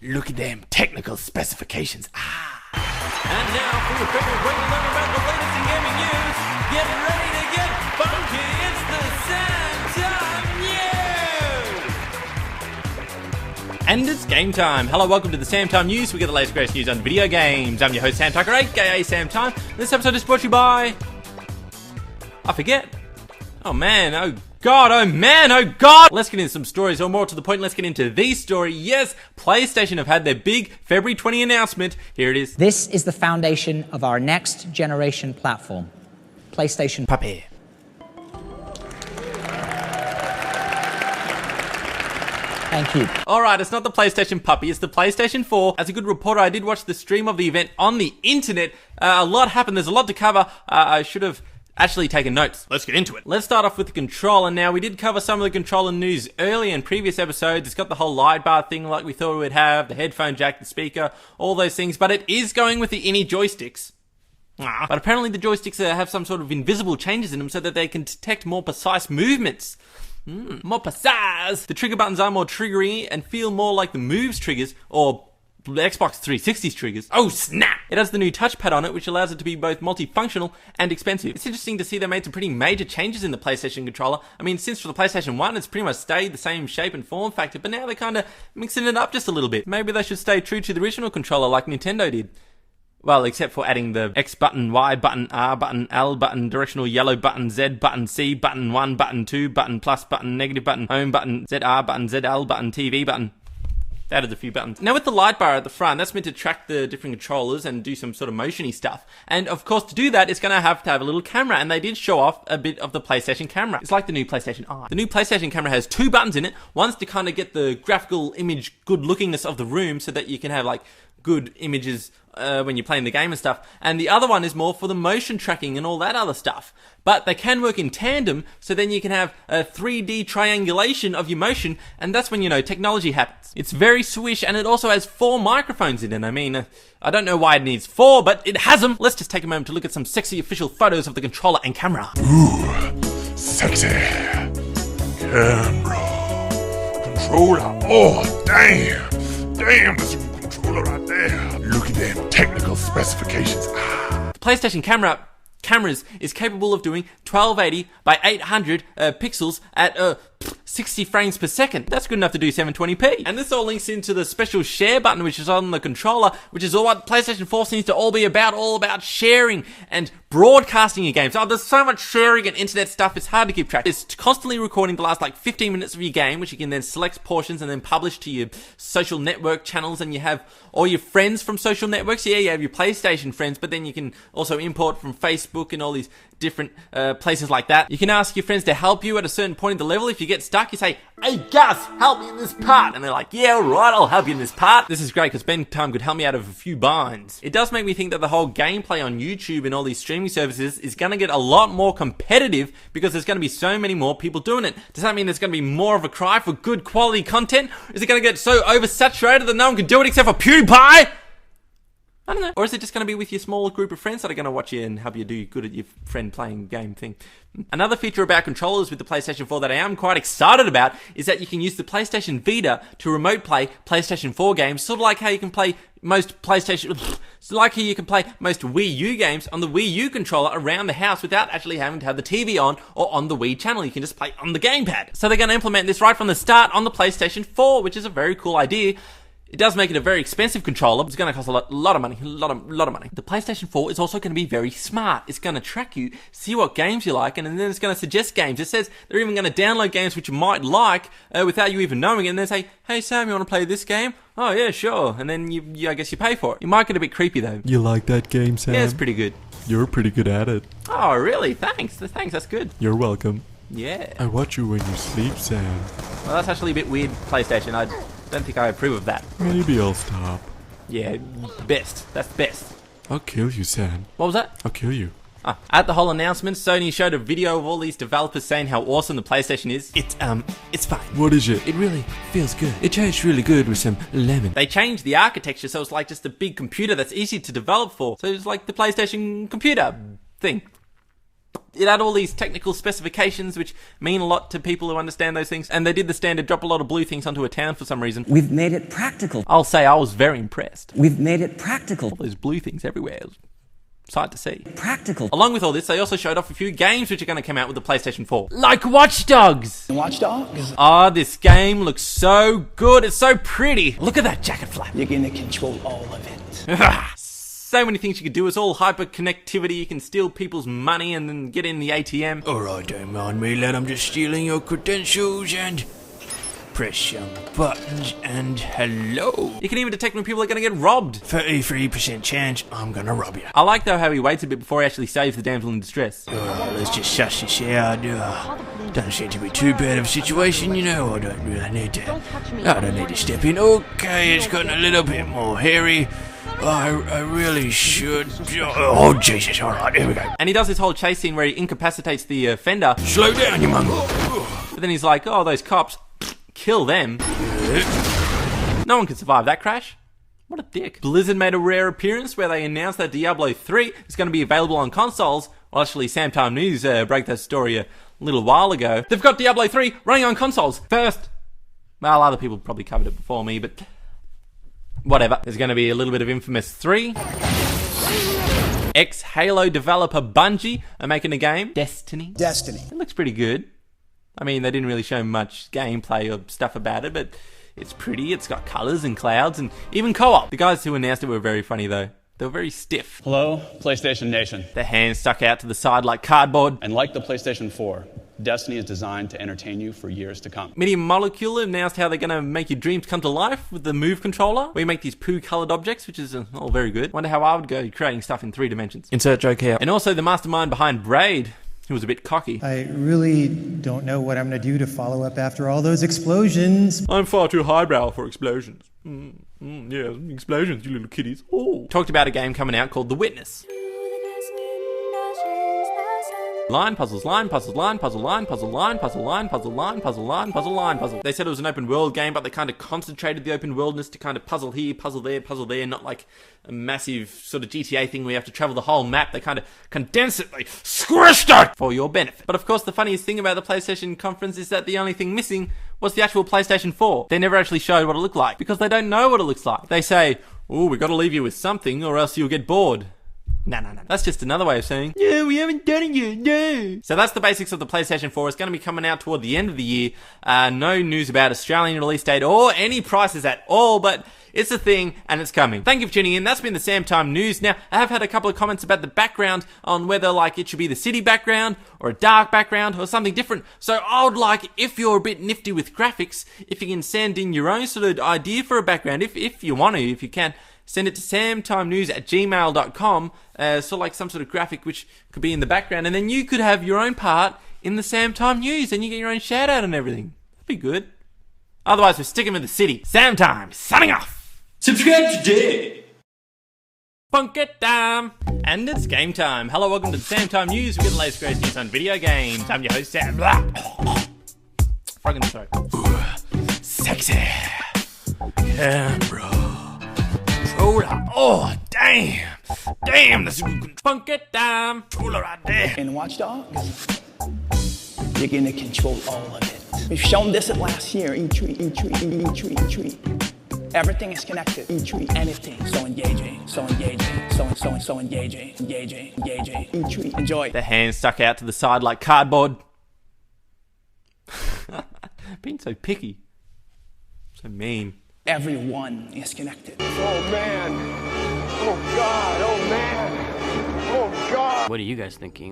Look at them technical specifications. And now for your favorite way to learn about the latest in gaming news, get ready to get funky. It's the SAMTIME News! And it's game time. Hello, welcome to the SAMTIME News. We get the latest greatest news on video games. I'm your host Sam Tucker, aka SAMTIME. This episode is brought to you by... I forget. Oh man, oh god, oh man, oh god! Let's get into some stories, or more to the point, let's get into the story. Yes, PlayStation have had their big February 20 announcement. Here it is. This is the foundation of our next generation platform, PlayStation Puppy. Thank you. Alright, it's not the PlayStation Puppy, it's the PlayStation 4. As a good reporter, I did watch the stream of the event on the internet. A lot happened, there's a lot to cover. I should have actually taken notes. Let's get into it. Let's start off with the controller. Now, we did cover some of the controller news earlier in previous episodes. It's got the whole light bar thing like we thought it would have, the headphone jack, the speaker, all those things, but it is going with the innie joysticks. But apparently the joysticks have some sort of invisible changes in them so that they can detect more precise movements. More precise! The trigger buttons are more triggery and feel more like the Move's triggers, or the Xbox 360's triggers. Oh snap! It has the new touchpad on it, which allows it to be both multifunctional and expensive. It's interesting to see they made some pretty major changes in the PlayStation controller. I mean, since for the PlayStation 1, it's pretty much stayed the same shape and form factor, but now they're kinda mixing it up just a little bit. Maybe they should stay true to the original controller like Nintendo did. Well, except for adding the X button, Y button, R button, L button, directional yellow button, Z button, C button, 1 button, 2 button, plus button, negative button, home button, ZR button, ZL button, TV button. Added a few buttons. Now with the light bar at the front, that's meant to track the different controllers and do some sort of motion-y stuff. And of course to do that, it's going to have a little camera, and they did show off a bit of the PlayStation camera. It's like the new PlayStation Eye. The new PlayStation camera has 2 buttons in it. One's to kind of get the graphical image good lookingness of the room so that you can have like good images when you're playing the game and stuff, and the other one is more for the motion tracking and all that other stuff. But they can work in tandem, so then you can have a 3D triangulation of your motion, and that's when, you know, technology happens. It's very swish, and it also has 4 microphones in it. I mean, I don't know why it needs 4, but it has them. Let's just take a moment to look at some sexy official photos of the controller and camera. Ooh, sexy camera, controller. Oh, damn, this controller right there. Look at them technical specifications. The PlayStation cameras is capable of doing 1280 by 800 pixels at 60 frames per second. That's good enough to do 720p. And this all links into the special share button, which is on the controller, which is all what PlayStation 4 seems to all be about, all about sharing and broadcasting your games. Oh, there's so much sharing and internet stuff, it's hard to keep track. It's constantly recording the last like 15 minutes of your game, which you can then select portions and then publish to your social network channels, and you have all your friends from social networks. Yeah, you have your PlayStation friends, but then you can also import from Facebook and all these different places like that. You can ask your friends to help you at a certain point in the level. If you get stuck, you say, "Hey Gus, help me in this part," and they're like, "Yeah, alright, I'll help you in this part." This is great because Ben Time could help me out of a few binds. It does make me think that the whole gameplay on YouTube and all these streaming services is going to get a lot more competitive because there's going to be so many more people doing it. Does that mean there's going to be more of a cry for good quality content? Is it going to get so oversaturated that no one can do it except for PewDiePie? I don't know. Or is it just going to be with your small group of friends that are going to watch you and help you do good at your friend playing game thing? Another feature about controllers with the PlayStation 4 that I am quite excited about is that you can use the PlayStation Vita to remote play PlayStation 4 games, sort of like how you can play most Wii U games on the Wii U controller around the house without actually having to have the TV on or on the Wii channel. You can just play on the gamepad. So they're going to implement this right from the start on the PlayStation 4, which is a very cool idea. It does make it a very expensive controller. It's going to cost a lot of money. A lot of money. The PlayStation 4 is also going to be very smart. It's going to track you, see what games you like, and then it's going to suggest games. It says they're even going to download games which you might like without you even knowing it, and then say, "Hey Sam, you want to play this game?" "Oh yeah, sure." And then you I guess you pay for it. You might get a bit creepy though. You like that game, Sam? Yeah, it's pretty good. You're pretty good at it. Oh really? Thanks, that's good. You're welcome. Yeah. I watch you when you sleep, Sam. Well, that's actually a bit weird, PlayStation. I don't think I approve of that. Maybe I'll stop. Yeah, best. That's best. I'll kill you, Sam. What was that? I'll kill you. At the whole announcement, Sony showed a video of all these developers saying how awesome the PlayStation is. It's fine. What is it? It really feels good. It tastes really good with some lemon. They changed the architecture so it's like just a big computer that's easy to develop for. So it's like the PlayStation computer thing. It had all these technical specifications which mean a lot to people who understand those things, and they did the standard drop a lot of blue things onto a town for some reason. We've made it practical. I'll say I was very impressed. We've made it practical. All those blue things everywhere. It was sight to see. Practical. Along with all this, they also showed off a few games which are going to come out with the PlayStation 4. Like Watch Dogs! Watch Dogs? Ah, this game looks so good. It's so pretty. Look at that jacket flap. You're gonna control all of it. So many things you could do. It's all hyper connectivity. You can steal people's money and then get in the ATM. Alright, don't mind me, lad. I'm just stealing your credentials and press some buttons and hello. You can even detect when people are going to get robbed. 33% chance I'm gonna rob you. I like though how he waits a bit before he actually saves the damsel in distress. Let's just suss this out. Doesn't seem to be too bad of a situation, you know. I don't really need to. I don't need to step in. Okay, it's gotten a little bit more hairy. I really should. Oh Jesus! All right, here we go. And he does this whole chase scene where he incapacitates the offender. Slow down, you mongrel. But then he's like, "Oh, those cops, kill them." No one can survive that crash. What a dick. Blizzard made a rare appearance where they announced that Diablo 3 is going to be available on consoles. Well, actually, SAMTIME News broke that story a little while ago. They've got Diablo 3 running on consoles first. Well, other people probably covered it before me, but whatever. There's going to be a little bit of Infamous 3. Ex-Halo developer Bungie are making a game. Destiny. It looks pretty good. I mean, they didn't really show much gameplay or stuff about it, but it's pretty. It's got colours and clouds and even co-op. The guys who announced it were very funny though. They were very stiff. Hello, PlayStation Nation. Their hands stuck out to the side like cardboard. And like the PlayStation 4, Destiny is designed to entertain you for years to come. Medium Molecule announced how they're going to make your dreams come to life with the Move controller, where you make these poo-coloured objects, which is all very good. Wonder how I would go creating stuff in 3 dimensions. Insert joke here. And also the mastermind behind Braid, who was a bit cocky. I really don't know what I'm going to do to follow up after all those explosions. I'm far too highbrow for explosions. Yeah, explosions, you little kiddies. Oh. Talked about a game coming out called The Witness. Line puzzles, line puzzles, line puzzle, line puzzle, line puzzle, line puzzle, line puzzle, line puzzle, line puzzle. They said it was an open world game, but they kind of concentrated the open worldness to kind of puzzle here, puzzle there, not like a massive sort of GTA thing where you have to travel the whole map. They kind of condensed it, they squished it for your benefit. But of course, the funniest thing about the PlayStation conference is that the only thing missing was the actual PlayStation 4. They never actually showed what it looked like because they don't know what it looks like. They say, "Oh, we got to leave you with something or else you'll get bored." No. That's just another way of saying, yeah, we haven't done it yet, no. So that's the basics of the PlayStation 4. It's going to be coming out toward the end of the year. No news about Australian release date or any prices at all, but it's a thing and it's coming. Thank you for tuning in. That's been the SAMTIME News. Now, I have had a couple of comments about the background on whether like it should be the city background or a dark background or something different. So I would like, if you're a bit nifty with graphics, if you can send in your own sort of idea for a background, if you want to, if you can, send it to samtimenews@gmail.com, sort of like some sort of graphic which could be in the background, and then you could have your own part in the SAMTIME News, and you get your own shout out and everything. That'd be good. Otherwise, we're sticking with the city. SAMTIME, signing off! Subscribe today! Funk it time! And it's game time. Hello, welcome to the SAMTIME News. We get the latest greatest news on video games. I'm your host, Sam. Frog in the throat. Sexy. Camera. Controller. Oh, damn. Damn, that's a good Funk it time! controller right there. In Watch Dogs, you're gonna control all of it. We've shown this at last year. E3. Everything is connected. E3, anything. So engaging. So engaging. E3, enjoy. The hands stuck out to the side like cardboard. Being so picky. So mean. Everyone is connected. Oh man! Oh god! Oh man! Oh god! What are you guys thinking?